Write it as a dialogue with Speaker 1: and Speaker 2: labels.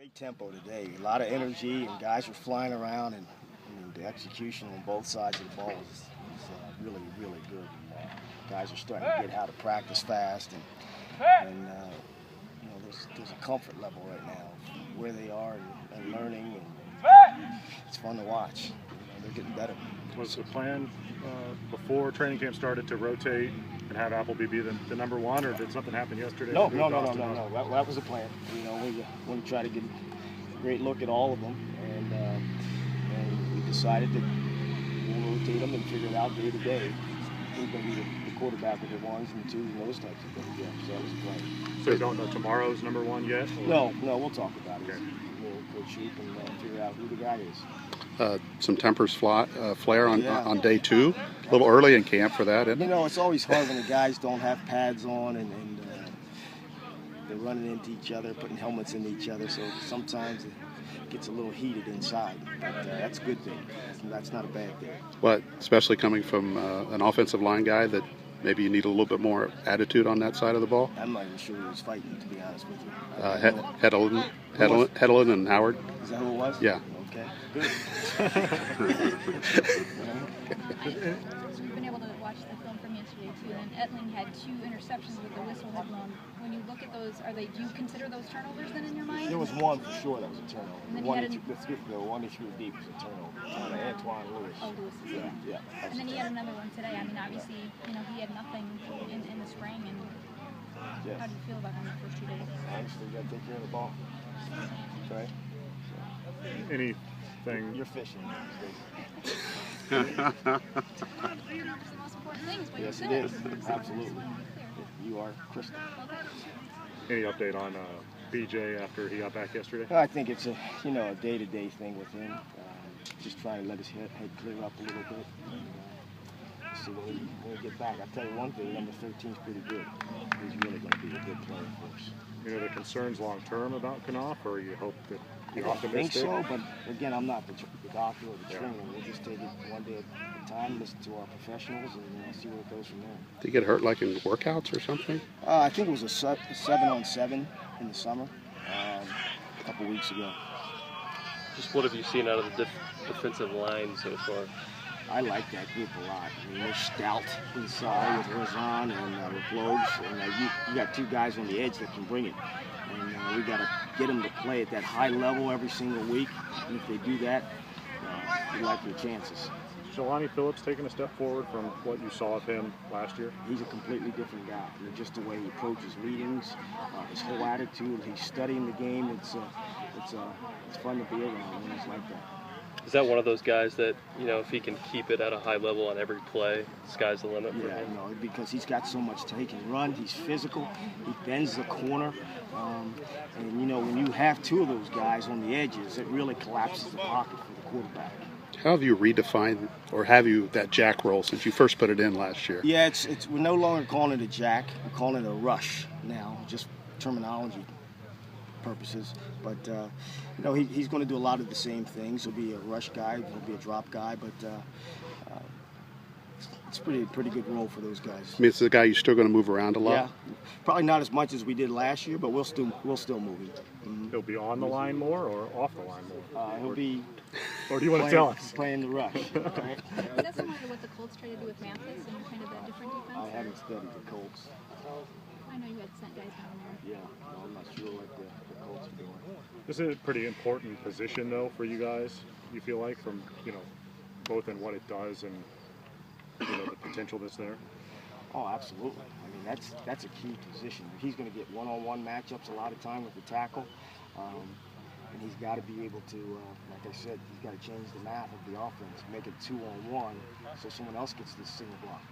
Speaker 1: Great tempo today, a lot of energy, and guys are flying around, and the execution on both sides of the ball is really, really good. And, guys are starting to get how to practice fast, and there's a comfort level right now where they are and learning, and it's fun to watch. They're getting better.
Speaker 2: Was the plan before training camp started to rotate and have Appleby be the number one, or did something happen yesterday?
Speaker 1: No. That was the plan. We want to try to get a great look at all of them, and we decided that we'll rotate them and figure it out day to day. Who's going to be the quarterback with the ones and the twos and those types of things. Yeah, so that was the plan.
Speaker 2: So you don't know tomorrow's number one yet? Or?
Speaker 1: No, we'll talk about it. We'll shoot and figure out who the guy is.
Speaker 3: Some tempers flare on day two. A little early in camp for that, isn't it?
Speaker 1: It's always hard when the guys don't have pads on and they're running into each other, putting helmets into each other. So sometimes it gets a little heated inside. But that's a good thing. That's not a bad thing.
Speaker 3: But especially coming from an offensive line guy that maybe you need a little bit more attitude on that side of the ball.
Speaker 1: I'm not even sure who was fighting, to be honest with you.
Speaker 3: Heddlin and Howard.
Speaker 1: Is that who it was?
Speaker 3: Yeah.
Speaker 1: Okay, good.
Speaker 4: We've been able to watch the film from yesterday too, and Etling had 2 interceptions with the whistle had blown. When you look at those, do you consider those turnovers then in your mind?
Speaker 1: There was one for sure that was a turnover.
Speaker 4: And then
Speaker 1: the one that threw deep was a turnover. Antoine Lewis.
Speaker 4: Oh, Lewis.
Speaker 1: Yeah.
Speaker 4: And then he had another one today. I mean, obviously, he had nothing in the spring. And
Speaker 1: yes.
Speaker 4: How do you feel about him the first 2 days?
Speaker 1: Honestly, you got to take care of the ball. Okay.
Speaker 2: Anything?
Speaker 1: You're fishing.
Speaker 4: It's the most important things.
Speaker 1: Yes, it is. Absolutely. You are crystal.
Speaker 2: Any update on BJ after he got back yesterday?
Speaker 1: I think it's a day-to-day thing with him. Just trying to let his head clear up a little bit. And, see when we get back. I'll tell you one thing, number 13 is pretty good. He's really going to be a good player for us.
Speaker 2: Are there concerns long-term about Knopf, or you hope that you're
Speaker 1: I
Speaker 2: optimistic?
Speaker 1: think so, but again, I'm not the doctor or the trainer. We'll just take it one day at a time, listen to our professionals, and see where it goes from there.
Speaker 3: Did he get hurt like in workouts or something?
Speaker 1: I think it was a 7-on-7 in the summer a couple weeks ago.
Speaker 5: Just what have you seen out of the defensive line so far?
Speaker 1: I like that group a lot. I mean, they're stout inside with Razan and with Globes, and you got 2 guys on the edge that can bring it. And we got to get them to play at that high level every single week. And if they do that, you like your chances.
Speaker 2: Jelani Phillips taking a step forward from what you saw of him last year?
Speaker 1: He's a completely different guy. Just the way he approaches meetings, his whole attitude. He's studying the game. It's fun to be around when he's like that.
Speaker 5: Is that one of those guys that, if he can keep it at a high level on every play, sky's the limit for him?
Speaker 1: Yeah, because he's got so much he can run. He's physical. He bends the corner. And, when you have 2 of those guys on the edges, it really collapses the pocket for the quarterback.
Speaker 3: How have you redefined, or have you, that jack roll since you first put it in last year?
Speaker 1: Yeah, we're no longer calling it a jack. We're calling it a rush now, just terminology purposes. But he's going to do a lot of the same things. He'll be a rush guy. He'll be a drop guy. But it's pretty good role for those guys.
Speaker 3: I mean, it's the guy you're still going to move around a lot.
Speaker 1: Yeah, probably not as much as we did last year, but we'll still move him.
Speaker 2: Mm-hmm. He'll be on the line more or off the line more?
Speaker 1: He'll be.
Speaker 2: Or do you want to tell us?
Speaker 1: Playing the rush. Right?
Speaker 4: Is that similar to what the Colts tried to do with Mathis and kind of that different defense?
Speaker 1: I haven't studied the Colts.
Speaker 4: I know you had sent guys down there.
Speaker 1: Yeah, I'm not sure what the Colts are doing.
Speaker 2: This is a pretty important position, though, for you guys. You feel like, from both in what it does and the potential that's there.
Speaker 1: Oh, absolutely. I mean, that's a key position. He's going to get one-on-one matchups a lot of time with the tackle, and he's got to be able to, like I said, he's got to change the math of the offense, make it 2-on-1, so someone else gets this single block.